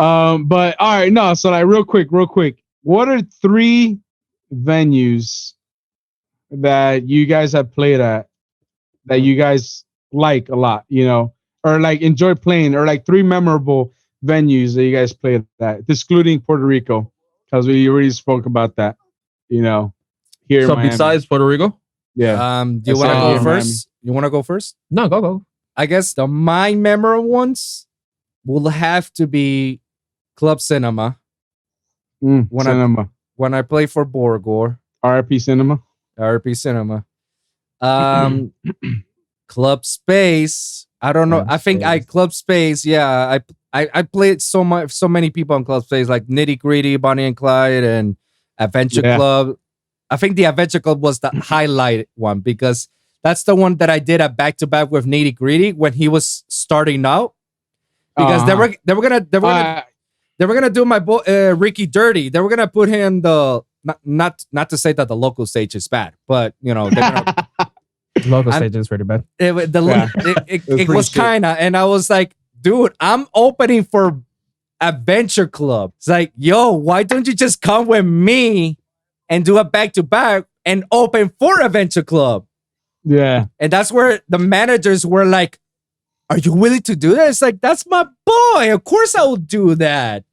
But all right, no. So like, real quick. What are three venues that you guys have played at that you guys like a lot? You know, or like enjoy playing, or like three memorable venues that you guys played at, excluding Puerto Rico, because we already spoke about that. You know, here in So Miami. besides Puerto Rico, Yeah. Do you want to go first? You want to go first? no, go. I guess my memorable ones will have to be Club Cinema Cinema. when I play for Borgor, RP Cinema. RP Cinema. Club Space. I don't know. I think Club Space. Yeah, I played so many people on Club Space, like Nitty Gritty, Bonnie and Clyde, and Adventure Club. I think the Adventure Club was the highlight one because that's the one that I did at back to back with Nitty Gritty when he was starting out. Because they were gonna do my boy Ricky dirty. They were gonna put him not to say that the local stage is bad, but you know they're gonna. Local stage is pretty bad. It was kind of, and I was like, dude, I'm opening for Adventure Club. It's like, yo, why don't you just come with me and do a back to back and open for Adventure Club? Yeah, and that's where the managers were like, are you willing to do that? It's like, that's my boy. Of course I will do that.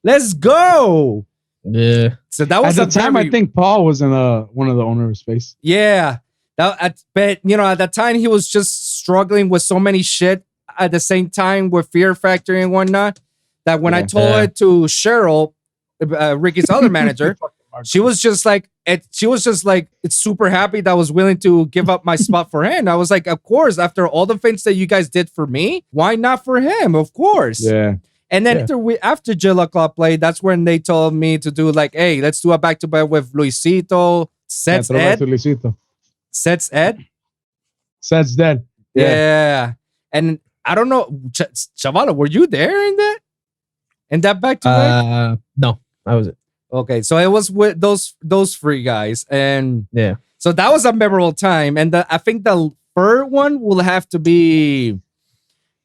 Let's go. Yeah. So that was at the time. I think Paul was in one of the owner of space. Yeah. But you know, at that time he was just struggling with so many shit at the same time with Fear Factory and whatnot. That when I told it to Cheryl, Ricky's other manager, she was just like, it's super happy that I was willing to give up my spot for him. I was like, of course, after all the things that you guys did for me, why not for him? Of course. Yeah. And then after Jilla Club played, that's when they told me to do like, hey, let's do a back to back with Luisito, Seltz Ed. Seltz Ed. Seltz Dead. Yeah. And I don't know, Chavala, were you there in that back to back? No, I wasn't. Okay, so it was with those three guys, and yeah, so that was a memorable time. And I think the third one will have to be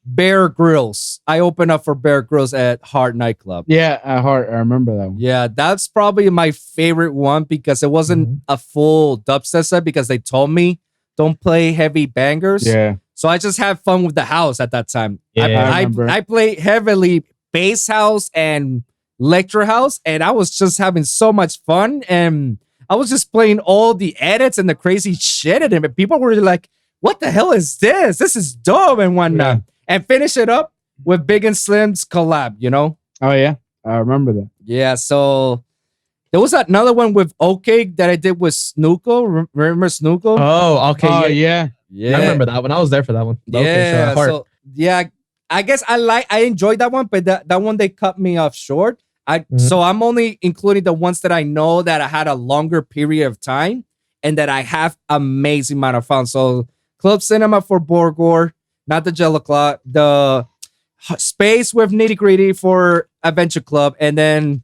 Bear Grylls. I opened up for Bear Grylls at Heart Nightclub. Yeah, at Heart, I remember that one. Yeah, that's probably my favorite one because it wasn't a full dubstep set because they told me don't play heavy bangers. Yeah, so I just had fun with the house at that time. Yeah, I played heavily bass house and Electro House, and I was just having so much fun, and I was just playing all the edits and the crazy shit, and people were like, "What the hell is this? This is dope!" and whatnot. And finish it up with Big and Slim's collab. You know? Oh yeah, I remember that. Yeah. So there was another one with OK that I did with Snuko. Remember Snuko? Oh, okay. Oh yeah. I remember that one. I was there for that one. Yeah. So yeah. I guess I enjoyed that one, but that one they cut me off short. So I'm only including the ones that I know that I had a longer period of time and that I have amazing amount of fun. So Club Cinema for Borgor, not the Jello Club, the Space with Nitty Gritty for Adventure Club, and then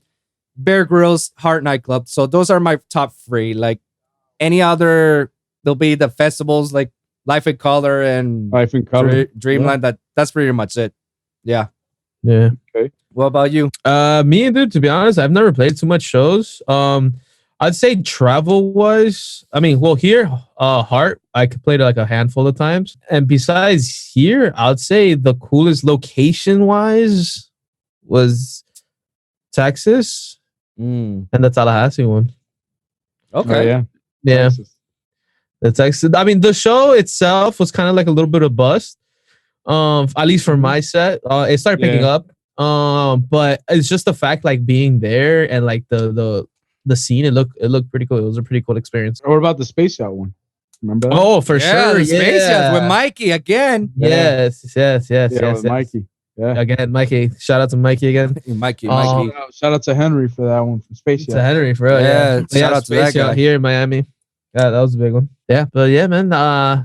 Bear Grylls Heart Nightclub. So those are my top three. Like any other, there'll be the festivals like Life in Color and Dreamland. That's pretty much it. Yeah. Yeah. Okay. What about you? Me, dude, to be honest, I've never played too much shows. I'd say travel wise, I mean, well, here, Heart, I could play it like a handful of times. And besides here, I'd say the coolest location wise was Texas and the Tallahassee one. Okay. Oh, yeah. Texas. The Texas. I mean, the show itself was kind of like a little bit of bust. At least for my set, it started picking up. But it's just the fact like being there and like the scene. It looked pretty cool. It was a pretty cool experience. What about the Space Yacht one? Remember that? Oh, for sure. The Space Yacht with Mikey again. Yes. With Mikey. Yeah. Again, Mikey. Shout out to Mikey again. Mikey. Shout out to Henry for that one from Space Yacht. To Henry for real. Yeah. Shout out to that guy here in Miami. Yeah, that was a big one. Yeah, but yeah, man.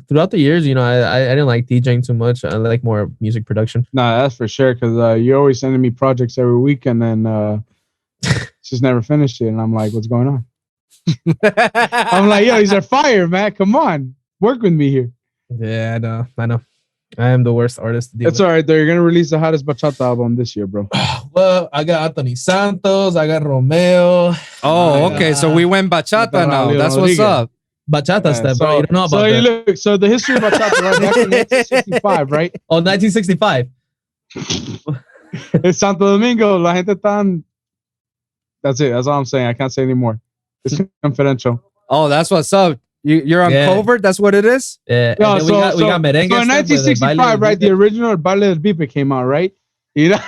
Throughout the years, you know, I didn't like DJing too much. I like more music production. Nah, that's for sure. Because you're always sending me projects every week, and then just never finished it. And I'm like, what's going on? I'm like, yo, these are fire, man. Come on, work with me here. Yeah, I know. I am the worst artist to deal It's all right. They're gonna release the hottest bachata album this year, bro. Well, I got Anthony Santos. I got Romeo. Oh, okay. So we went bachata now. Raul That's what's Rodriguez. up. Bachata step, bro. You don't know about so that. look, so the history of bachata, right? Back in 1965, right? Oh, 1965. It's Santo Domingo. La gente tan. That's it. That's all I'm saying. I can't say anymore. It's confidential. Oh, that's what's up. You're on Yeah. covert. That's what it is. Yeah. No, And then we got merengue. So in stuff with the Baile 1965, del right? Bipe. The original Baile del Bipe came out, right? You know,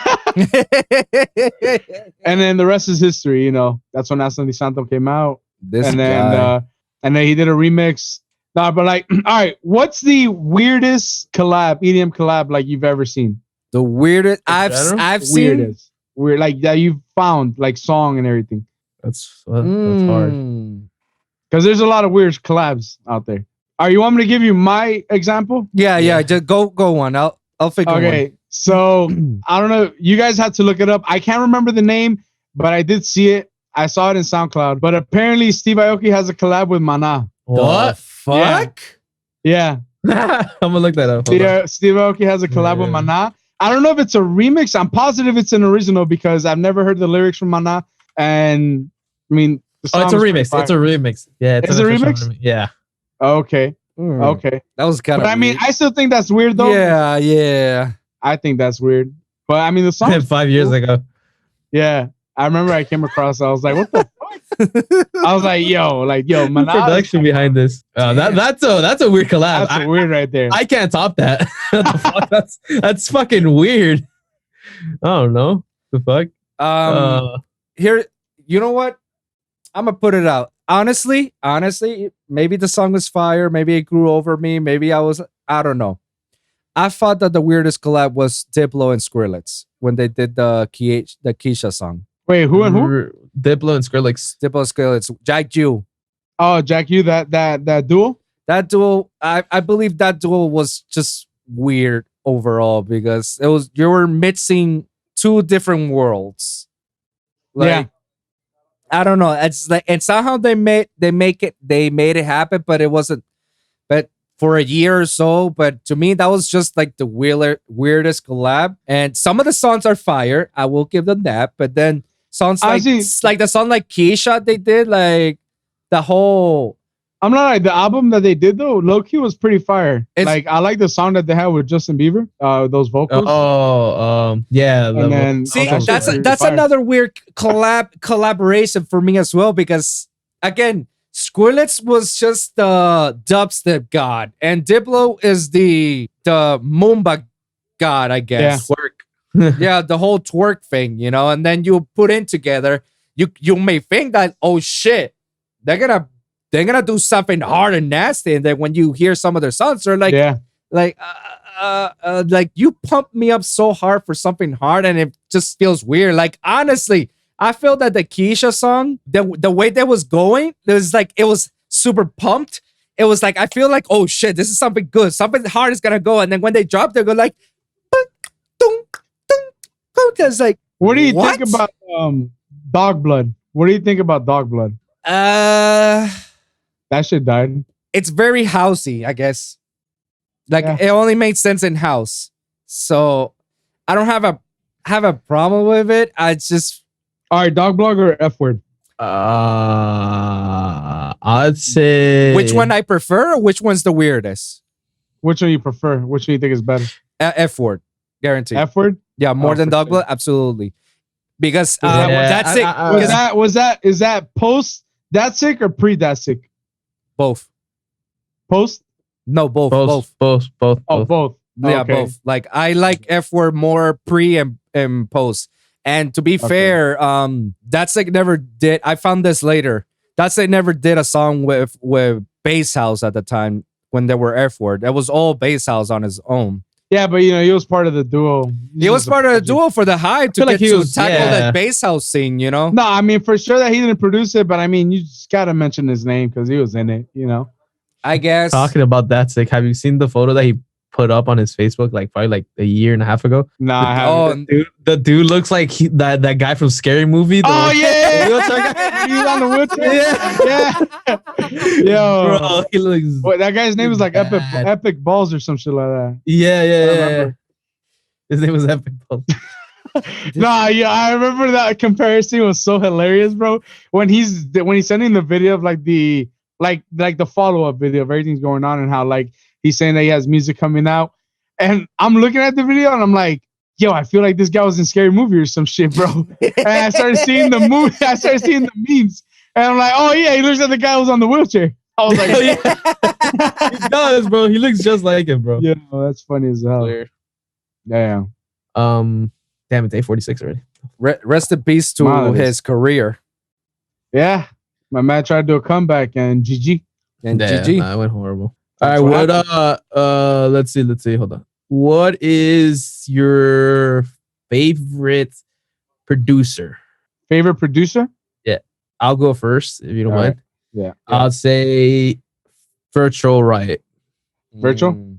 and then the rest is history. You know, that's when Anthony Santo came out, This and guy. then he did a remix. Nah, but like, all right, what's the weirdest collab, EDM collab, like you've ever seen? The weirdest general? I've seen. Weirdest, weird, like that you've found, like song and everything. That's hard. Because there's a lot of weird collabs out there. All right, you want me to give you my example? Yeah. Yeah. Just go one. I'll figure Okay, so I don't know. You guys had to look it up. I can't remember the name, but I did see it. I saw it in SoundCloud. But apparently, Steve Aoki has a collab with Mana. one. What? The fuck? Yeah, I'm gonna look that up. Hold on. Steve Aoki has a collab with Yeah. Mana. I don't know if it's a remix. I'm positive it's an original because I've never heard the lyrics from Mana. And I mean, the Oh, it's a song's pretty remix. fire. It's a remix. Yeah, it's Is an it a official remix? Yeah. Okay, Mm. okay. That was kind But of. I mean, I still think that's weird though. Yeah. I think that's weird. But I mean, the song. 5 years ago. Yeah, I remember I came across. I was like, "What the fuck?" I was like, "Yo, The Mana." production behind this. That's a weird collab. That's weird right there. I can't top that. What the fuck? That's fucking weird. I don't know. The fuck? Here, you know what? I'm gonna put it out. Honestly, maybe the song was fire. Maybe it grew over me. Maybe I don't know. I thought that the weirdest collab was Diplo and Skrillex when they did the Keisha song. Wait, who and who? Diplo and Skrillex. Diplo and Skrillex, Jack Jew. Oh, Jack, you that duel? That duel, I believe that duel was just weird overall because you were mixing two different worlds. Like, I don't know. It's like, and somehow they made it happen, but it wasn't. But for a year or so, but to me that was just like the weirdest collab. And some of the songs are fire. I will give them that. But then songs like the song like Keisha they did, like the whole. I'm not like the album that they did though. Low key was pretty fire. Like I like the song that they had with Justin Bieber. Those vocals. Yeah. And then See, that's that's another weird collaboration for me as well because again, Skrillex was just the dubstep god, and Diplo is the Moomba god, I guess. Twerk. Yeah, the whole twerk thing, you know. And then you put in together, you may think that, oh shit, they're gonna do something hard and nasty, and then when you hear some of their songs, they're like, like you pumped me up so hard for something hard, and it just feels weird. Like honestly, I feel that the Keisha song, the way that was going, it was super pumped. It was like, I feel like, oh shit, this is something good. Something hard is gonna go. And then when they drop, they go like, it's like, what do you think about Dog Blood? What do you think about Dog Blood? That shit died. It's very housey, I guess. Like it only made sense in house. So I don't have a problem with it. I just. All right, Dog Blog or F word? I'd say which one I prefer, or which one's the weirdest? Which one you prefer? Which one you think is better? F word, guaranteed. F word? Yeah, more than Dog Blood, absolutely. Because that's it. Is that post that sick or pre that sick? Both. Post? No, both. Both. Oh, both. Yeah, okay. both. Like I like F word more pre and post. And to be fair, That's Like never did. I found this later. That's Like never did a song with Bass House at the time when there were F word. It was all Bass House on his own. Yeah, but he was part of the duo. He was part of the duo for the hype to get to tackle that Bass House scene, you know? No, I mean for sure that he didn't produce it, but I mean you just gotta mention his name because he was in it, you know. I guess. Talking about That's Like, have you seen the photo that he put up on his Facebook like probably like a year and a half ago? Nah, I haven't. The dude looks like that guy from Scary Movie. Oh yeah, the wheelchair guy. he's on the wheelchair. Yeah. Yo, Bro, he looks. Wait, that guy's name was like bad. Epic Balls or some shit like that. Yeah. remember. His name was Epic Balls. Nah, yeah, I remember that comparison was so hilarious, bro. When he's sending the video of like the follow up video of everything's going on and how like he's saying that he has music coming out, and I'm looking at the video and I'm like, yo, I feel like this guy was in Scary Movie or some shit, bro. And I started seeing the movie, I started seeing the memes, and I'm like, oh yeah, he looks like the guy who was on the wheelchair. I was like, He does, bro. He looks just like him, bro. yeah, that's funny as hell. Weird. Yeah. Damn, it's 8:46 already. Rest in peace to his career. Yeah, my man tried to do a comeback and GG. And Yeah, GG. nah, it went horrible. That's All what right, let's see. Hold on. What is your favorite producer? Favorite producer? I'll go first if you don't All mind. right. Yeah. I'll say Virtual Riot. Virtual?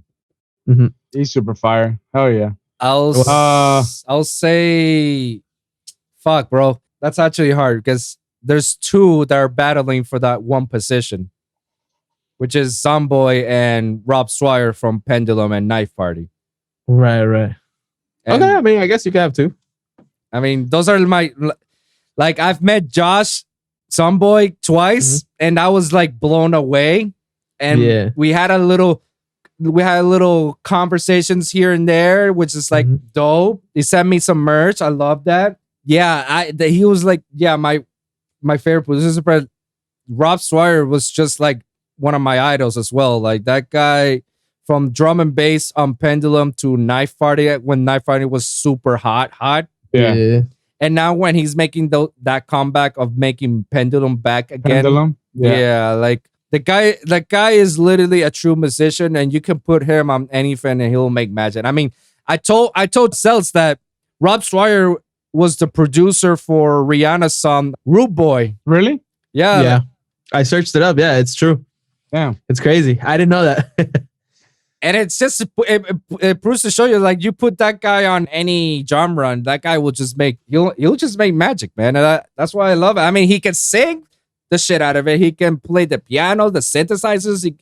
Mhm. He's super fire. Hell yeah. I'll say, fuck, bro. That's actually hard because there's two that are battling for that one position, which is Zomboy and Rob Swire from Pendulum and Knife Party. Right. And, Okay, I mean, I guess you can have two. I mean, those are my, like, I've met Josh Zomboy twice, and I was like blown away. And Yeah. we had a little conversations here and there, which is like dope. He sent me some merch. I love that. Yeah, he was like, yeah, my favorite producer, but Rob Swire was just like one of my idols as well. Like that guy from drum and bass on Pendulum to Knife Party when Knife Party was super hot. Yeah. And now when he's making that comeback of making Pendulum back again. Pendulum? Yeah, like the guy is literally a true musician, and you can put him on anything and he'll make magic. I mean, I told Seltz that Rob Swire was the producer for Rihanna's song Rude Boy. Really? Yeah. I searched it up. Yeah, it's true. Damn. It's crazy. I didn't know that. And it's just it proves to show you, like, you put that guy on any genre and that guy will just make he'll just make magic, man. And that's why I love it. I mean, he can sing the shit out of it. He can play the piano, the synthesizers,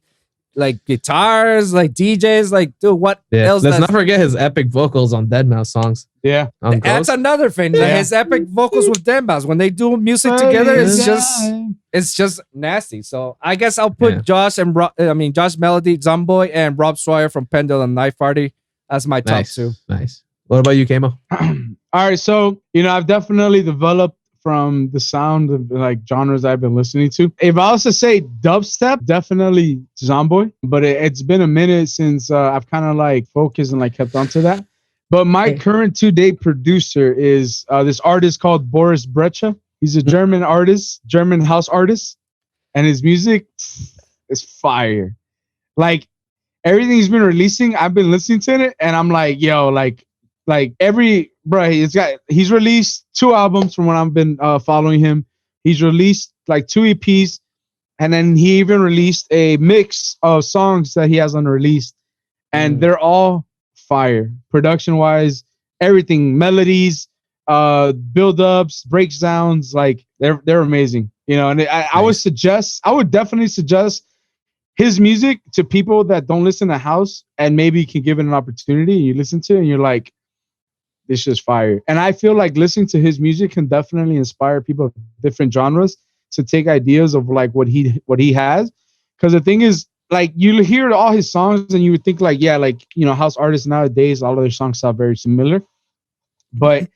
like guitars, like DJs, like, dude, what else? Let's not forget his epic vocals on Deadmau5 songs. Yeah. That's another thing. Yeah. His epic vocals with Deadmau5, when they do music together, it's just nasty. So I guess I'll put Josh Melody, Zomboy, and Rob Swire from Pendulum Knife Party as my top two. Nice. What about you, Kamo? All right. So, I've definitely developed from the sound of like genres I've been listening to. If I was to say dubstep, definitely Zomboy, but it's been a minute since I've kind of like focused and like kept onto that. But my current to-date producer is this artist called Boris Brecha. He's a German artist, German house artist, and his music is fire. Like everything he's been releasing, I've been listening to it, and I'm like, yo, like he's released 2 albums from when I've been following him. He's released like 2 EPs, and then he even released a mix of songs that he has unreleased, and they're all fire. Production wise, everything, melodies, build-ups, breakdowns, like they're amazing. And I would definitely suggest his music to people that don't listen to house and maybe can give it an opportunity. And you listen to it and you're like, this is fire. And I feel like listening to his music can definitely inspire people of different genres to take ideas of like what he has. Because the thing is, like, you hear all his songs and you would think like, yeah, like, house artists nowadays, all of their songs sound very similar. But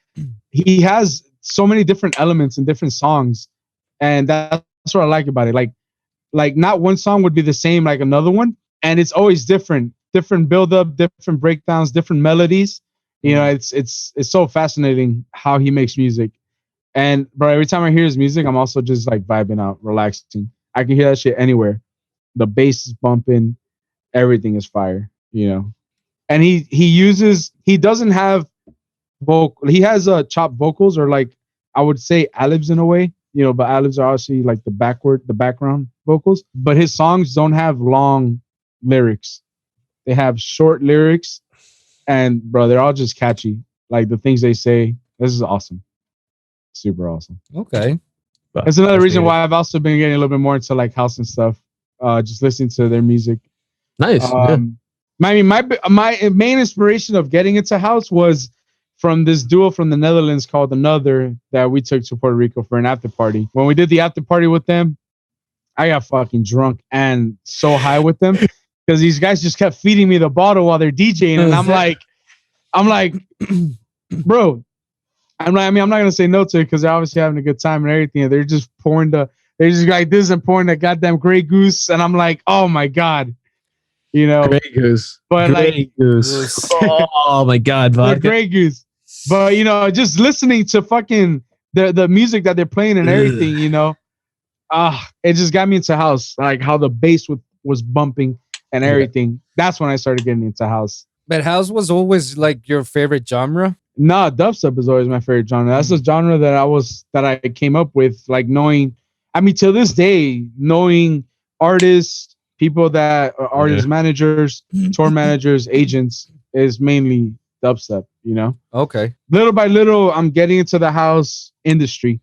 he has so many different elements in different songs. And that's what I like about it. Like not one song would be the same like another one. And it's always different build up, different breakdowns, different melodies. It's so fascinating how he makes music. And bro, every time I hear his music, I'm also just like vibing out, relaxing. I can hear that shit anywhere. The bass is bumping, everything is fire, And he doesn't have he has chopped vocals, or like I would say ad-libs in a way, but ad-libs are obviously like the background vocals. But his songs don't have long lyrics. They have short lyrics, and bro, they're all just catchy. Like the things they say. This is awesome. Super awesome. Okay. That's another reason why I've also been getting a little bit more into like house and stuff. Just listening to their music. Nice. My main inspiration of getting into house was from this duo from the Netherlands called Another that we took to Puerto Rico for an after party. When we did the after party with them, I got fucking drunk and so high with them because these guys just kept feeding me the bottle while they're DJing, and I'm like, bro. I'm not gonna say no to it because they're obviously having a good time and everything. And they're just they're just like this and pouring that goddamn Grey Goose, and I'm like, oh my god, Grey Goose. But Grey Goose. Oh my god, vodka. Grey Goose. But just listening to fucking the music that they're playing and everything, it just got me into house. Like how the bass was bumping and everything. That's when I started getting into house. But house was always like your favorite genre? No, dubstep is always my favorite genre. That's the genre that I came up with, like knowing. I mean, till this day, knowing artists, people that are artist managers, tour managers, agents is mainly dubstep. Okay. Little by little, I'm getting into the house industry.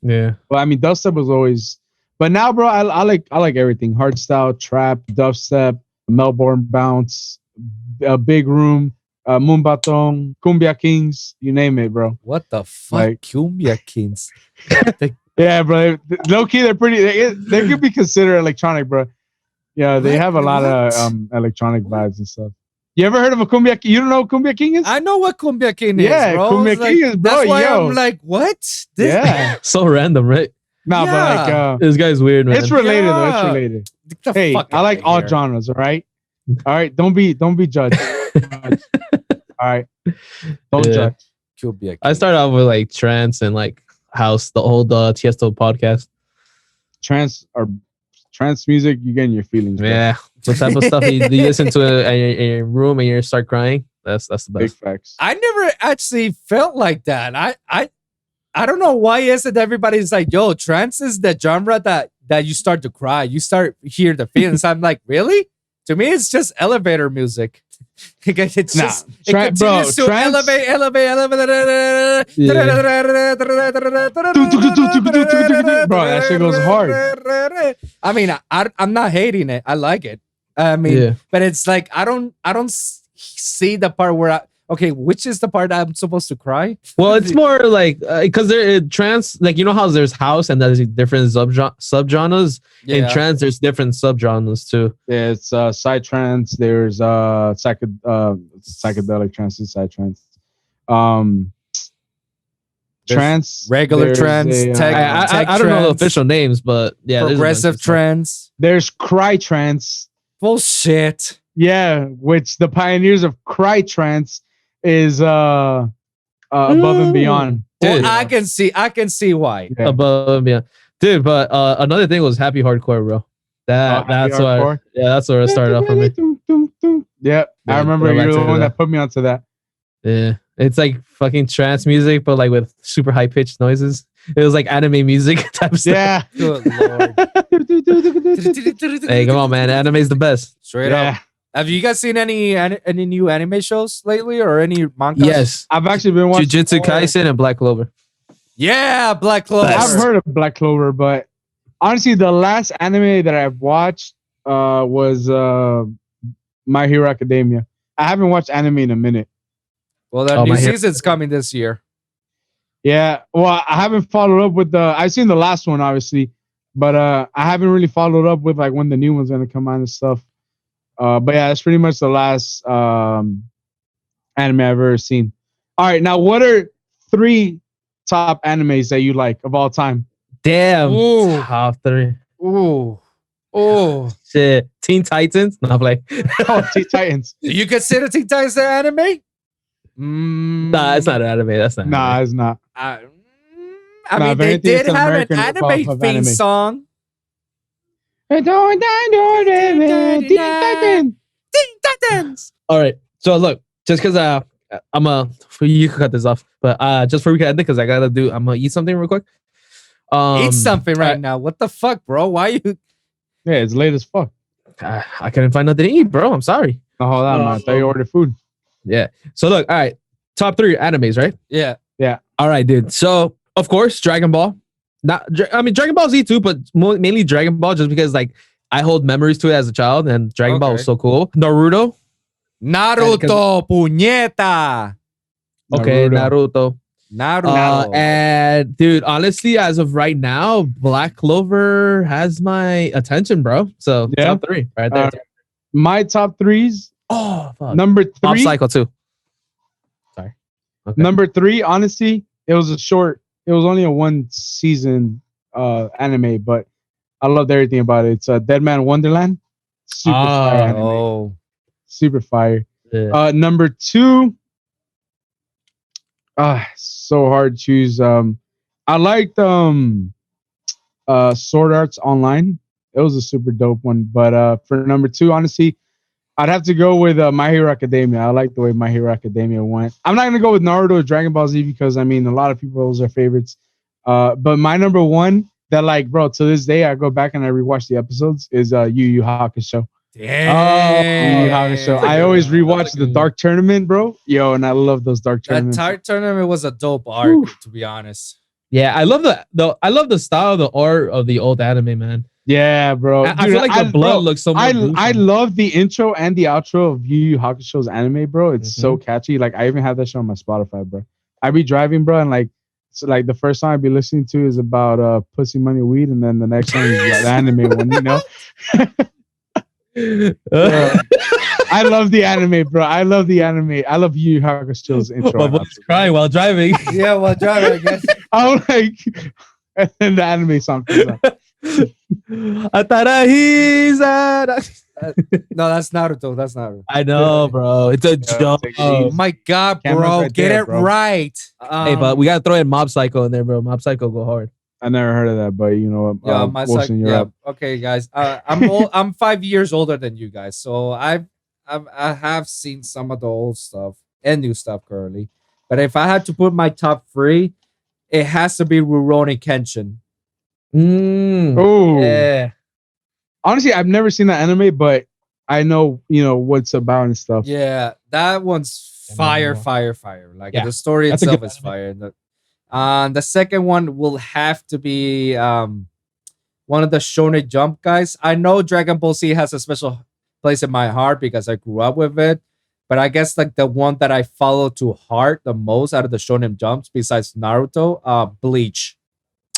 Yeah. But I mean, dubstep was always. But now, bro, I like everything: hardstyle, trap, dubstep, Melbourne bounce, a big room. Moonbatong, Cumbia Kings, you name it, bro. What the fuck? Cumbia Kings. Yeah, bro. Low key, they're pretty. They could be considered electronic, bro. Yeah, they have a lot of electronic vibes and stuff. You ever heard of a Cumbia King? You don't know what Cumbia King is? I know what Cumbia King is, yeah, bro. Cumbia King is, bro. That's why I'm like, what? So random, right? No, but like, this guy's weird, man. It's related, though. It's related. Hey, I like all genres, all right? All right, don't be judged. All right, don't judge. I started off with like trance and like house, the old Tiesto podcast. Trance music, you get in your feelings. Bro. Yeah, the type of stuff you listen to in your room and you start crying. That's the best. Big facts. I never actually felt like that. I don't know why is it everybody's like, yo, trance is the genre that you start to cry. You start hear the feelings. I'm like, really? To me, it's just elevator music. It's just it continues to elevate. Bro, that shit goes hard. I mean, I'm not hating it. I like it. I mean, but it's like I don't see the part where which is the part I'm supposed to cry? Well, it's more like because there trance, like how there's house and there's different subgenres. Yeah. In trance, there's different subgenres too. Yeah, it's side trance. There's psychedelic trance and side trance. Trance, regular trance. I don't know the official names, but yeah, progressive trance. There's cry trance. Bullshit. Yeah, which the pioneers of cry trance is Above and Beyond. Dude, well, I can see why. Yeah. Above and Beyond. Dude, but another thing was happy hardcore, bro. That's why that's where it started off for me. Yeah, I remember you're the one that put me onto that. Yeah. It's like fucking trance music, but like with super high pitched noises. It was like anime music type stuff. Yeah. Good lord. Hey, come on, man. Anime's the best. Straight up. Have you guys seen any new anime shows lately or any manga? Yes. I've actually been watching Jujutsu Kaisen and Black Clover. Yeah, Black Clover. I've heard of Black Clover, but honestly, the last anime that I've watched was My Hero Academia. I haven't watched anime in a minute. Well, that new season's coming this year. Yeah. Well, I haven't followed up with I've seen the last one, obviously, but I haven't really followed up with like when the new one's gonna come out and stuff. But yeah, that's pretty much the last anime I've ever seen. All right, now what are 3 top animes that you like of all time? Damn. Ooh. Top 3. Ooh. Oh shit. Teen Titans? No, I'm like Teen Titans. Do you consider Teen Titans an anime? Nah, it's not an anime. That's not. Nah, it's not. I mean, they did have an anime theme song. Teen Titans. All right. So look, just because you can cut this off, but just before we can end it, because I'm gonna eat something real quick. Eat something right now. What the fuck, bro? Why you? Yeah, it's late as fuck. I couldn't find nothing to eat, bro. I'm sorry. Oh, hold on, man. I thought you ordered food. Yeah. So look, all right. Top 3 animes, right? Yeah. All right, dude. So of course, Dragon Ball. I mean Dragon Ball Z too, but mainly Dragon Ball, just because like I hold memories to it as a child, and Dragon Ball was so cool. Naruto. Naruto, puñeta. Okay, Naruto. And dude, honestly, as of right now, Black Clover has my attention, bro. So top 3 right there. My top 3s. Oh, fuck. Number 3. Mob Psycho too. Sorry. Okay. Number 3, honestly, it was only a 1 season anime, but I loved everything about it. It's Dead Man Wonderland. Super fire anime. Oh. Super fire. Yeah. Number 2, so hard to choose. I liked Sword Arts Online. It was a super dope one. But for number 2, honestly, I'd have to go with My Hero Academia. I like the way My Hero Academia went. I'm not gonna go with Naruto or Dragon Ball Z because I mean a lot of people those are favorites. But my number 1 that like, bro, to this day I go back and I rewatch the episodes is Yu Yu Hakusho. Damn. Yu Yu Hakusho. I always rewatch the Dark Tournament, bro. Yo, and I love those Dark That Tournaments. Dark Tournament was a dope arc, to be honest. Yeah, I love the style, the art of the old anime, man. Yeah, bro. I feel like the blood looks so much. I love the intro and the outro of Yu Yu Hakusho's anime, bro. It's so catchy. Like I even have that show on my Spotify, bro. I be driving, bro, and like so like the first song I be listening to is about pussy money weed, and then the next song is the anime one, you know. I love the anime, bro. I love the anime. I love Yu Yu Hakusho's intro. My boy's crying while driving. Yeah, while driving, I guess. I'm like, and then the anime song comes out. No, that's Naruto. That's Naruto. I know, bro. It's a joke. Oh my god, bro. Right Get there, it bro. right. Hey, but we gotta throw in Mob Psycho in there, bro. Mob Psycho go hard. I never heard of that, but you know what? Yeah, my Wilson, you're up. Okay, guys. I'm old, I'm 5 years older than you guys, so I have seen some of the old stuff and new stuff currently. But if I had to put my top 3, it has to be Rurouni Kenshin. Oh, Yeah. honestly, I've never seen that anime, but I know what's about and stuff. Yeah, that one's fire. Like Yeah, the story that's a itself good is fire. The second one will have to be one of the Shonen Jump guys. I know Dragon Ball Z has a special place in my heart because I grew up with it. But I guess like the one that I follow to heart the most out of the Shonen Jumps besides Naruto, Bleach.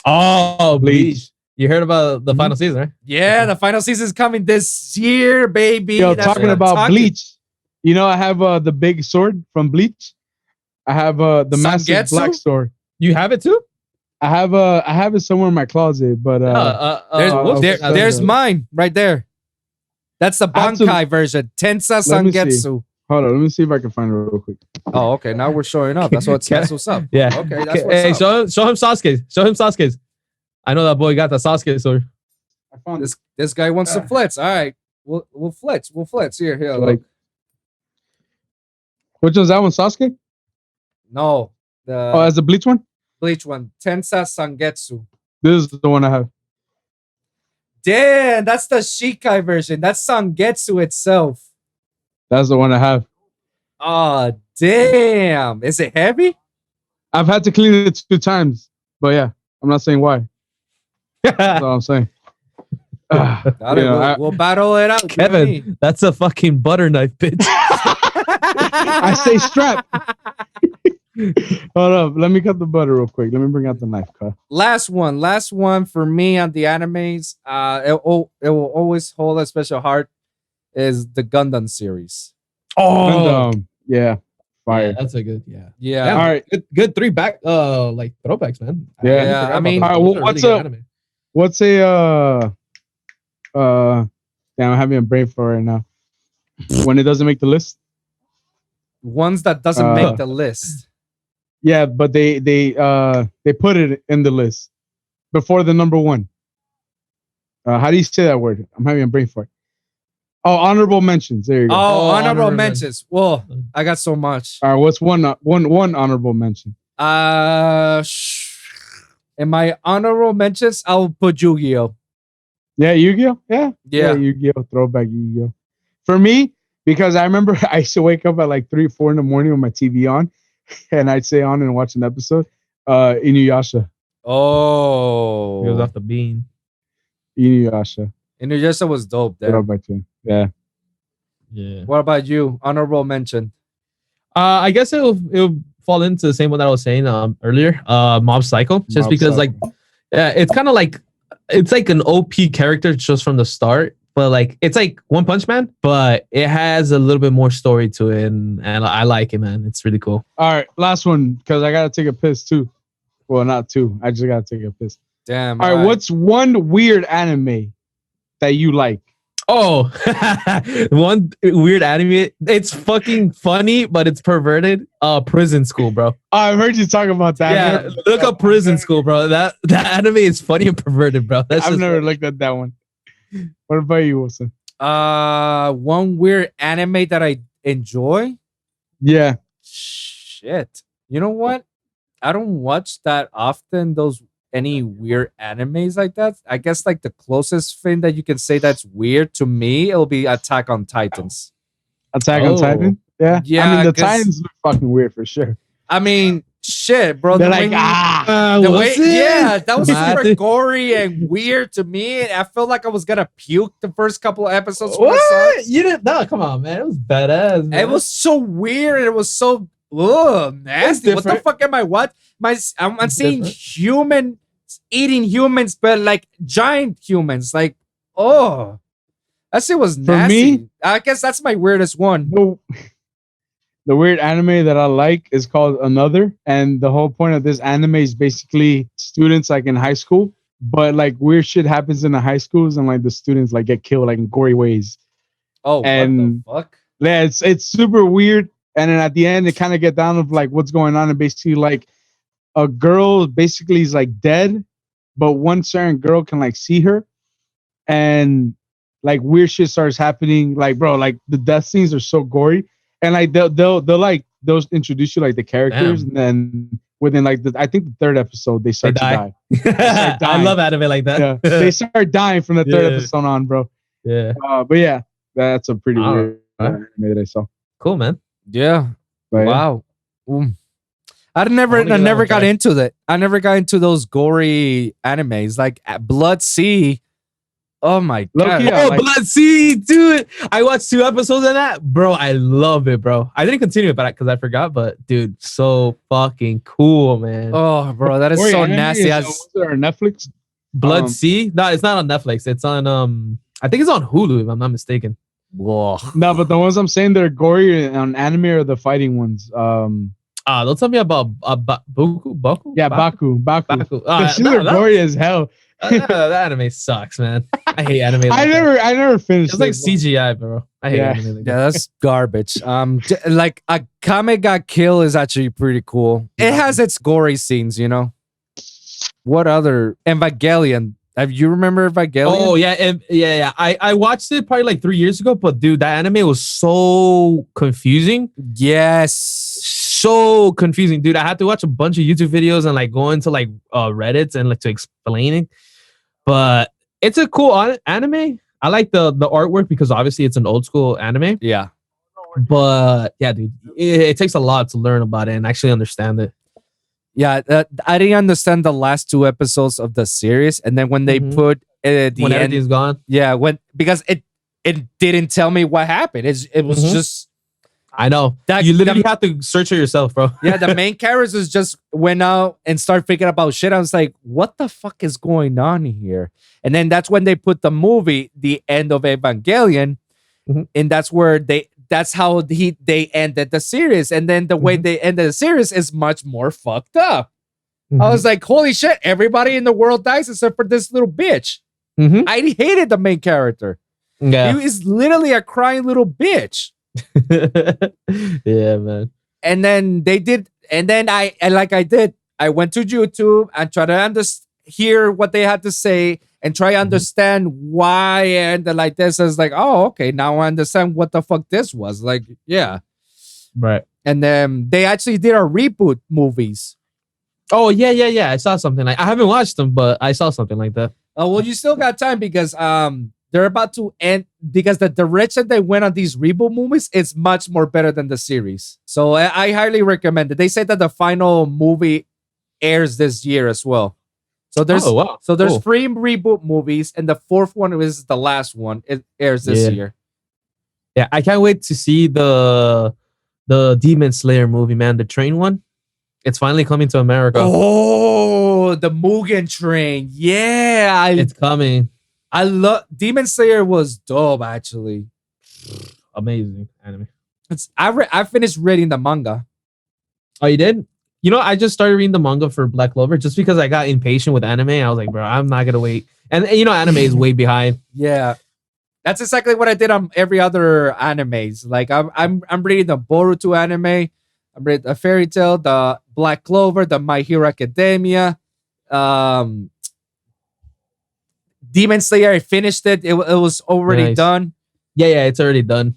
Oh, Bleach. You heard about the final season, right? Yeah, the final season is coming this year, baby. Yo, That's talking what I'm about talking. Bleach, I have the big sword from Bleach. I have the massive Sangetsu? black sword. You have it too? I have it somewhere in my closet, but There's mine right there. That's the Bankai version. Tensa Let me see. Sangetsu. hold on, let me see if I can find it real quick. Oh, okay. Now we're showing up. That's what's up. Yeah. Okay, that's what's Hey, up. show him Sasuke. Show him Sasuke. I know that boy got the Sasuke sword. I found This guy wants to flex. All right. We'll flex. We'll flex. Here. like, which one's that one? Sasuke? No. Oh, that's the Bleach one? Bleach one. Tensa Sangetsu. This is the one I have. Damn, that's the Shikai version. That's Sangetsu itself. That's the one I have. Oh, damn. Is it heavy? I've had to clean it 2 times, but yeah, I'm not saying why. That's all I'm saying. We'll battle it out. Kevin, that's a fucking butter knife, bitch. I say strap. Hold up. Let me cut the butter real quick. Let me bring out the knife cut. Last one for me on the animes. It will always hold a special heart. Is the Gundam series? Oh, yeah, fire. yeah, that's a good. Yeah. Yeah. All right. Good 3 back. Like throwbacks, man. Yeah. I mean, all right, well, what's a damn, I'm having a brain for right now. When it doesn't make the list. Ones that doesn't make the list. Yeah, but they put it in the list before the number 1. How do you say that word? I'm having a brain for it. Oh, honorable mentions. There you go. Oh, honorable mentions. Well, I got so much. All right, what's one honorable mention? In my honorable mentions, I'll put Yu-Gi-Oh. Yeah, Yu-Gi-Oh. Yeah, Yeah. Yu-Gi-Oh. Throwback Yu-Gi-Oh. For me, because I remember I used to wake up at like 3, 4 in the morning with my TV on, and I'd stay on and watch an episode. Inuyasha. Oh, He goes off the bean. Inuyasha. Inuyasha was dope. What Then. about you? Yeah. Yeah. What about you? Honorable mention. I guess it'll fall into the same one that I was saying earlier. Mob Psycho. Just Mob because Psycho. like it's kind of like it's like an OP character just from the start. But like it's like One Punch Man, but it has a little bit more story to it, and I like it, man. It's really cool. All right, last one because I gotta take a piss too. Well, not two. I just gotta take a piss. Damn. All right, what's one weird anime that you like? Oh, one weird anime. It's fucking funny, but it's perverted. Prison School, bro. I've heard you talk about that. Yeah, look up Prison School, bro. That anime is funny and perverted, bro. I've never looked at that one. What about you, Wilson? One weird anime that I enjoy. Yeah. Shit. You know what? I don't watch that often. Any weird animes like that. I guess like the closest thing that you can say that's weird to me, it'll be Attack on Titans. Attack on Titan? Yeah. Yeah, I mean, the 'cause- Titans look fucking weird for sure. I mean, shit, bro. They're the like, way- ah. yeah, that was super Mad. gory and weird to me. I felt like I was gonna puke the first couple of episodes. when I saw it. What? You didn't? No, come on, man. It was badass. Man. It was so weird. And it was so nasty. What the different. fuck am I? What? I'm It's seeing different. humans eating humans, but like giant humans. Like, oh, that shit was For nasty. me- I guess that's my weirdest one. The weird anime that I like is called Another, and the whole point of this anime is basically students like in high school, but like weird shit happens in the high schools, and like the students like get killed like in gory ways. Oh, And- what the fuck? Yeah, it's super weird. And then at the end, it kind of get down of like what's going on, and basically like a girl basically is like dead, but one certain girl can like see her, and like weird shit starts happening. Like bro, like the death scenes are so gory, and like they'll introduce you like the characters, Damn. and then within like I think the third episode they start to die. die. I love anime like that. Yeah, they start dying from the third Yeah. episode on, bro. Yeah. But yeah, that's a pretty All weird right. anime that I saw. Cool, man. Yeah. But, yeah. Wow. I wanna never give that one a got try. into that. I never got into those gory animes like Blood Sea. Oh my god. Low-key, Yeah, Oh, like- Blood Sea, dude. I watched 2 episodes of that. Bro, I love it, bro. I didn't continue it because I forgot, but dude, so fucking cool, man. Oh, bro, that is Gory so anime nasty. is, was it on Netflix? Blood um, Sea? No, it's not on Netflix. It's on I think it's on Hulu, if I'm not mistaken. Whoa. No, but the ones I'm saying that are gory on anime are the fighting ones. Don't tell me about Baku? Yeah, Baku. Baku. Those shit are gory as hell. That anime sucks, man. I hate anime. Like I never finished. It's like those. CGI, bro. I hate Yeah. anime like Yeah, that. that's garbage. Like a Kame got Kill is actually pretty cool. It has its gory scenes, you know. What other Evangelion? Have you remember Evangelion? Oh yeah, and yeah. I watched it probably like 3 years ago, but dude, that anime was so confusing. yes. So confusing, dude. I had to watch a bunch of YouTube videos and like go into like Reddits and like to explain it. But it's a cool anime. I like the artwork because obviously it's an old school anime. Yeah. But yeah, dude, it takes a lot to learn about it and actually understand it. Yeah, I didn't understand the last 2 episodes of the series, and then when they Mhm. put the When end, everything's gone. yeah, because it didn't tell me what happened. It was Mhm. just I know. that You literally have to search it yourself, bro. yeah, the main characters just went out and started thinking about shit. I was like, what the fuck is going on here? And then that's when they put the movie, The End of Evangelion, Mhm. and that's how they ended the series. And then the way they ended the series is much more fucked up. I was like, holy shit, everybody in the world dies except for this little bitch. Mhm. I hated the main character. Yeah. He is literally a crying little bitch. Yeah, man. And then they did, and then I went to YouTube and tried to hear what they had to say and try to understand why and like this. I was like, oh, okay, now I understand what the fuck this was. Like, yeah. Right. And then they actually did a reboot movies. Oh yeah. I saw something like I haven't watched them, but I saw something like that. Oh, well, you still got time because they're about to end because the direction they went on these reboot movies is much more better than the series. So I highly recommend it. They said that the final movie airs this year as well. So there's wow. there's Cool. 3 reboot movies, and the 4th one is the last one. It airs this year. Yeah, I can't wait to see the Demon Slayer movie, man. The train one. It's finally coming to America. Oh, the Mugen Train. Yeah, It's coming. I love Demon Slayer was dope actually. Amazing anime. I finished reading the manga. Oh, you did? You know, I just started reading the manga for Black Clover just because I got impatient with anime. I was like, bro, I'm not gonna wait. And you know, anime is way behind. Yeah. That's exactly what I did on every other animes. Like I'm reading the Boruto anime, I'm reading the Fairy Tail, the Black Clover, the My Hero Academia, Demon Slayer. I finished it. It was already Nice. done. Yeah, it's already done.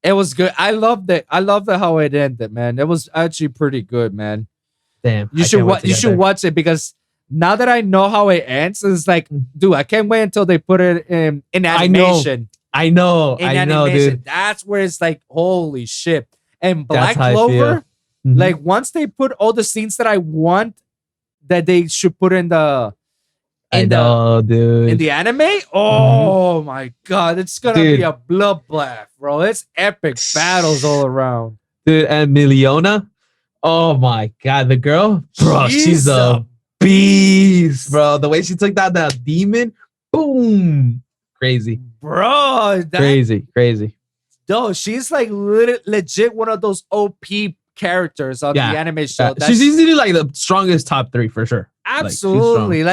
It was good. I loved it. I loved how it ended, man. It was actually pretty good, man. Damn. You should watch it because now that I know how it ends, it's like, dude, I can't wait until they put it in animation. I know, dude. That's where it's like, holy shit. And Black That's how I Clover, Mhm. like once they put all the scenes that I want that they should put in the I know, dude. in the anime, oh my god, it's gonna Dude. be a bloodbath, bro. It's epic battles all around. Dude, and Miliona. Oh my god, the girl, bro, she's a beast, bro. The way she took down that demon, boom, crazy, bro. crazy. No, she's like legit one of those OP characters on the anime show. She's easily like the strongest top 3 for sure. Absolutely,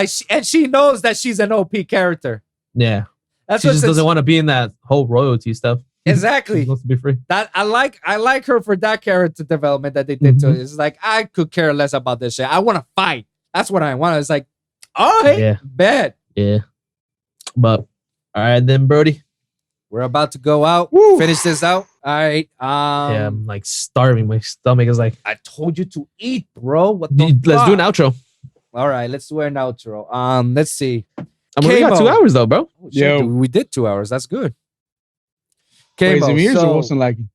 she knows that she's an OP character. Yeah, that's she what just doesn't want to be in that whole royalty stuff. Exactly. She wants to be free. That I like her for that character development that they did to it. It's like I could care less about this shit. I want to fight. That's what I want. It's like, all right, bet. Yeah. But all right then, Brody. We're about to go out. Woo. Finish this out. All right. Yeah, I'm like starving. My stomach is like. I told you to eat, bro. What Let's do an outro. All right, let's do an outro. Let's see. I mean, we got 2 hours though, bro. Oh, shit, dude, we did 2 hours. That's good. Wait, Kamo, Zamir's so, or Wilson liking?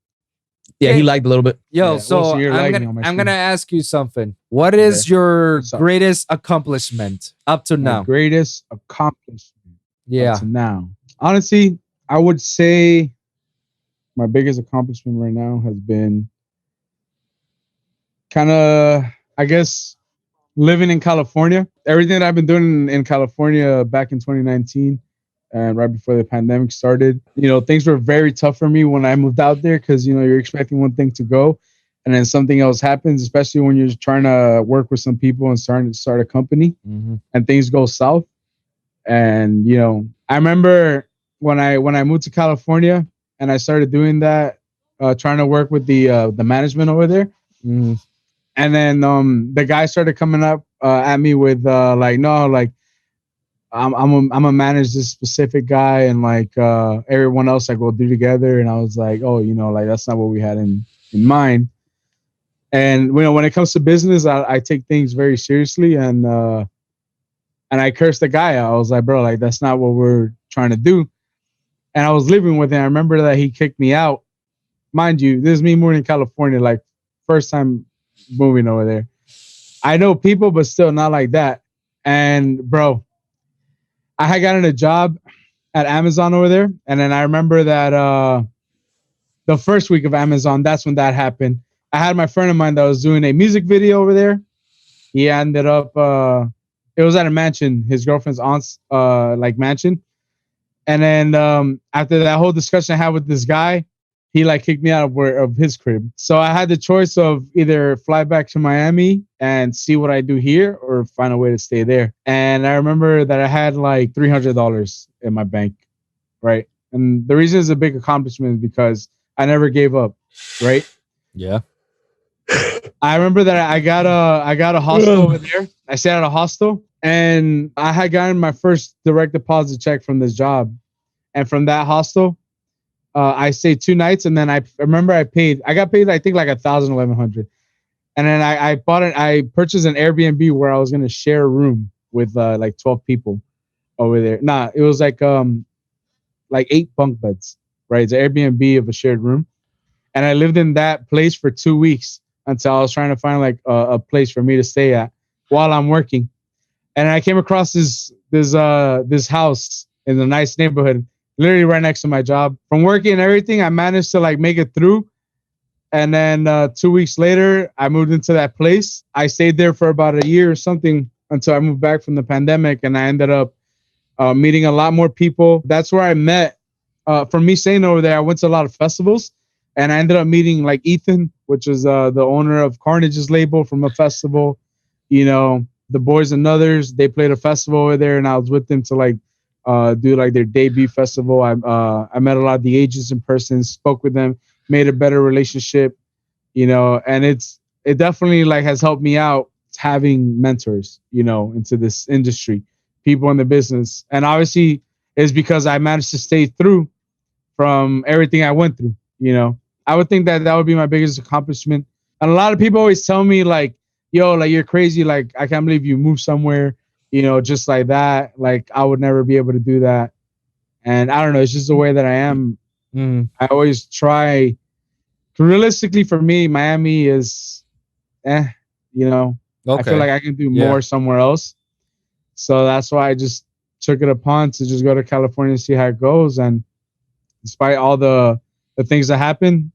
Yeah, he liked a little bit. Yo, Yeah, so Wilson, you're lagging on my I'm screen. gonna ask you something. What is your What's up? greatest accomplishment up to My now? greatest accomplishment. Yeah. Up to now. Honestly, I would say my biggest accomplishment right now has been kind of, I guess, living in California. Everything that I've been doing in California back in 2019 and right before the pandemic started, you know, things were very tough for me when I moved out there because, you know, you're expecting one thing to go and then something else happens, especially when you're trying to work with some people and starting to start a company and things go south. And, you know, I remember when I moved to California and I started doing that, trying to work with the management over there. And then the guy started coming up at me with like, no, like I'm gonna manage this specific guy and like everyone else like we'll do together. And I was like, oh, you know, like that's not what we had in mind. And you know, when it comes to business, I take things very seriously and I cursed the guy out. I was like, bro, like that's not what we're trying to do. And I was living with him. I remember that he kicked me out. Mind you, this is me moving to California, like first time moving over there. I know people, but still not like that. And bro, I had gotten a job at Amazon over there. And then I remember that the first week of Amazon, that's when that happened. I had my friend of mine that was doing a music video over there. He ended up, it was at a mansion, his girlfriend's aunt's like mansion. And then after that whole discussion I had with this guy, he like kicked me out of his crib. So I had the choice of either fly back to Miami and see what I do here or find a way to stay there. And I remember that I had like $300 in my bank, right? And the reason it's a big accomplishment is because I never gave up, right? Yeah. I remember that I got a hostel over there. I stayed at a hostel and I had gotten my first direct deposit check from this job. And from that hostel, I stayed 2 nights and then I remember I got paid, I think like $1,100. And then I purchased an Airbnb where I was going to share a room with like 12 people over there. Nah, it was like, like 8 bunk beds, right? It's an Airbnb of a shared room. And I lived in that place for 2 weeks until I was trying to find like a place for me to stay at while I'm working. And I came across this house in a nice neighborhood, literally right next to my job. From working and everything, I managed to like make it through. And then 2 weeks later, I moved into that place. I stayed there for about a year or something until I moved back from the pandemic, and I ended up meeting a lot more people. That's where I met. From me staying over there, I went to a lot of festivals, and I ended up meeting like Ethan, which is the owner of Carnage's label, from a festival. You know, the Boys and Others, they played a festival over there, and I was with them to like do like their debut festival. I met a lot of the agents in person, spoke with them, made a better relationship, you know, and it definitely like has helped me out having mentors, you know, into this industry, people in the business. And obviously it's because I managed to stay through from everything I went through, you know. I would think that that would be my biggest accomplishment. And a lot of people always tell me like, yo, like you're crazy. Like, I can't believe you moved somewhere, you know, just like that. Like, I would never be able to do that. And I don't know, it's just the way that I am. I always try. Realistically, for me, Miami is, you know. Okay. I feel like I can do more somewhere else. So that's why I just took it upon to just go to California and see how it goes. And despite all the things that happen,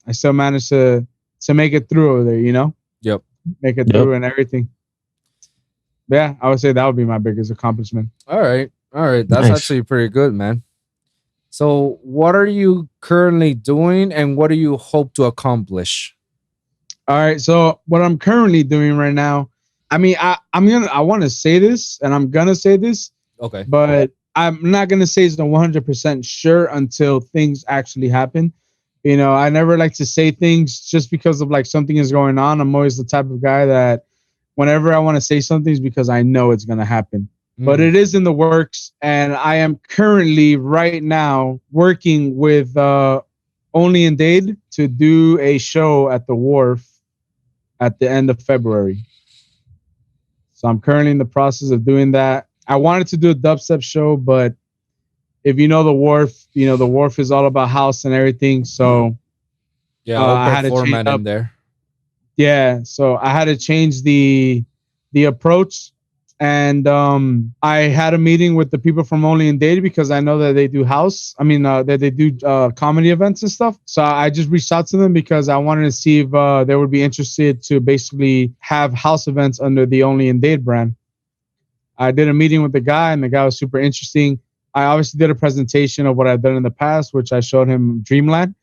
I still managed to make it through over there, you know? Yep. Make it through and everything. Yeah, I would say that would be my biggest accomplishment. All right. That's actually pretty good, man. So what are you currently doing and what do you hope to accomplish? All right. So what I'm currently doing right now, I mean, I want to say this and I'm going to say this. Okay. But I'm not going to say it's 100% sure until things actually happen. You know, I never like to say things just because of like something is going on. I'm always the type of guy that whenever I want to say something is because I know it's going to happen. But it is in the works, and I am currently right now working with Only in Dade to do a show at the Wolv at the end of February. So I'm currently in the process of doing that. I wanted to do a dubstep show, but if you know the Wolv, you know the Wolv is all about house and everything. So I had to format in there. Yeah, so I had to change the approach. And I had a meeting with the people from Only in Dade because I know that they do that they do comedy events and stuff. So I just reached out to them because I wanted to see if they would be interested to basically have house events under the Only in Dade brand. I did a meeting with the guy, and the guy was super interesting. I obviously did a presentation of what I've done in the past, which I showed him Dreamland.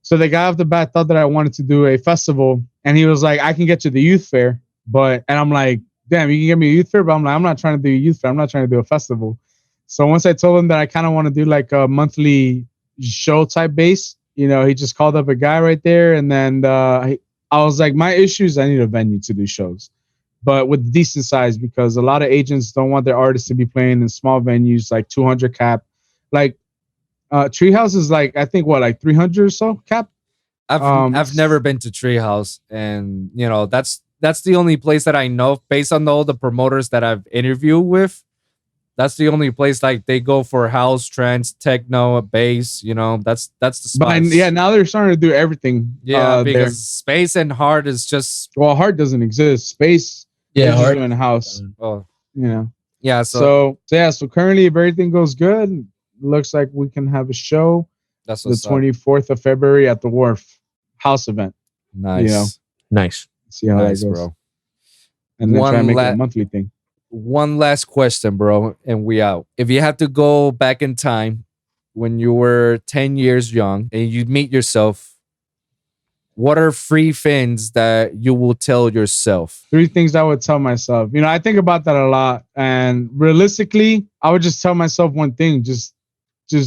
So the guy off the bat thought that I wanted to do a festival, and he was like, I can get you the youth fair, and I'm like, damn, you can get me a youth fair, but I'm like, I'm not trying to do a youth fair. I'm not trying to do a festival. So once I told him that I kind of want to do like a monthly show type base, you know, he just called up a guy right there. And then I was like, my issue is I need a venue to do shows, but with decent size, because a lot of agents don't want their artists to be playing in small venues, like 200 cap. Like Treehouse is like, I think like 300 or so cap. I've never been to Treehouse, and you know, that's the only place that I know based on all the promoters that I've interviewed with. That's the only place like they go for house, trance, techno, bass. You know, that's the spot. But yeah, now they're starting to do everything. Yeah, because space and hard is just hard doesn't exist. Space, hard in the house. Oh, you know. Yeah. So currently, if everything goes good, looks like we can have a show. That's the 24th of February at the Wolv house event. Nice. You know? Nice. See how that goes, bro. And then try and make it a monthly thing. One last question, bro, and we out. If you have to go back in time when you were 10 years young and you meet yourself, what are 3 things that you will tell yourself? 3 things I would tell myself. You know, I think about that a lot. And realistically, I would just tell myself one thing. Just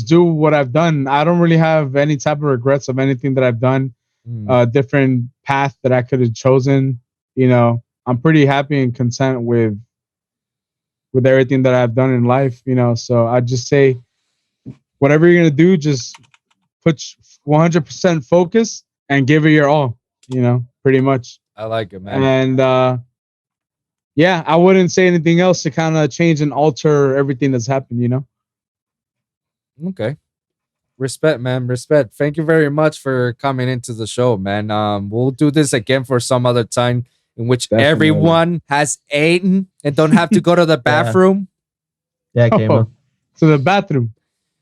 do what I've done. I don't really have any type of regrets of anything that I've done. Different path that I could have chosen. You know, I'm pretty happy and content with everything that I've done in life, you know. So I just say, whatever you're gonna do, just put 100% focus and give it your all, you know, pretty much. I like it, man. And yeah, I wouldn't say anything else to kind of change and alter everything that's happened, you know. Okay. Respect, man. Respect. Thank you very much for coming into the show, man. We'll do this again for some other time in which Definitely. everyone has eaten and don't have to go to the bathroom. Yeah, it came Oh, up. to the bathroom.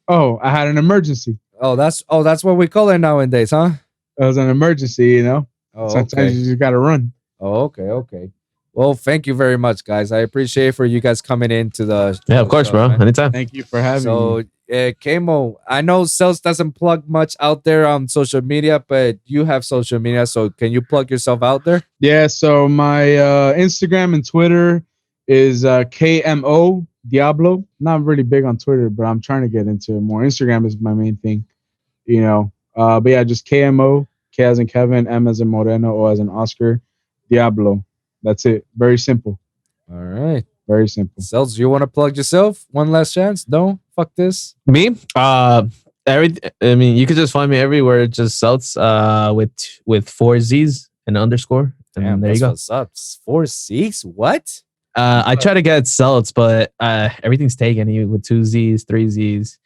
Oh, I had an emergency. Oh, that's what we call it nowadays, huh? It was an emergency, you know. Oh, Sometimes okay. you just gotta run. Oh, okay. Well, thank you very much, guys. I appreciate for you guys coming into the Yeah, of course, show, bro. man. Anytime. Thank you for having me. So, Kamo, I know Seltz doesn't plug much out there on social media, but you have social media, so can you plug yourself out there? Yeah, so my Instagram and Twitter is KMO Diablo. Not really big on Twitter, but I'm trying to get into it more. Instagram is my main thing, you know. But yeah, just KMO, K as in Kevin, M as in Moreno, O as in Oscar, Diablo. That's it. Very simple. All right. Very simple. Seltz, you want to plug yourself? One last chance? No? Fuck this. Me? I mean, you could just find me everywhere. Just Seltz with 4 Z's and underscore. And Damn, there you that's go. what's up. 4 6? What? I try to get Seltz, but everything's taken. Even with 2 Z's, 3 Z's,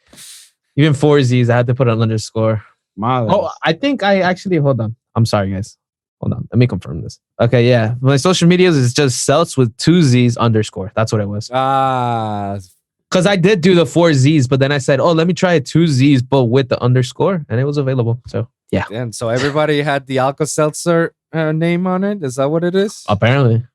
even 4 Z's. I had to put an underscore. Oh, I think I actually hold on. I'm sorry, guys. Hold on. Let me confirm this. Okay, yeah. My social medias is just Seltz with 2 Z's underscore. That's what it was. Because I did do the 4 Z's, but then I said, oh, let me try 2 Z's, but with the underscore, and it was available. So yeah. Damn, so everybody had the Alka Seltzer name on it. Is that what it is? Apparently.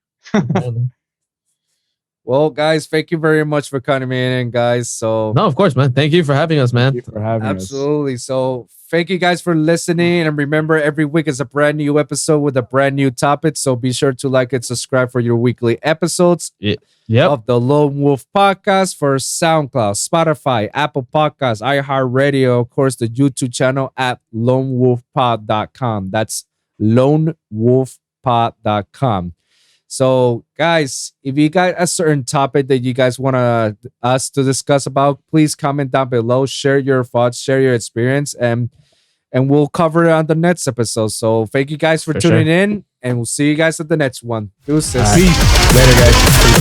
Well, guys, thank you very much for coming in, guys. So No, of course, man. Thank you for having us, man. Thank you for having us. absolutely. So thank you guys for listening. And remember, every week is a brand new episode with a brand new topic. So be sure to like and subscribe for your weekly episodes Yep. of the Lone Wolf Podcast for SoundCloud, Spotify, Apple Podcasts, iHeartRadio, of course, the YouTube channel at lonewolfpod.com. That's lonewolfpod.com. So, guys, if you got a certain topic that you guys want us to discuss about, please comment down below. Share your thoughts, share your experience, and we'll cover it on the next episode. So, thank you guys for tuning in, and we'll see you guys at the next one. Deuces. All right. Later, guys.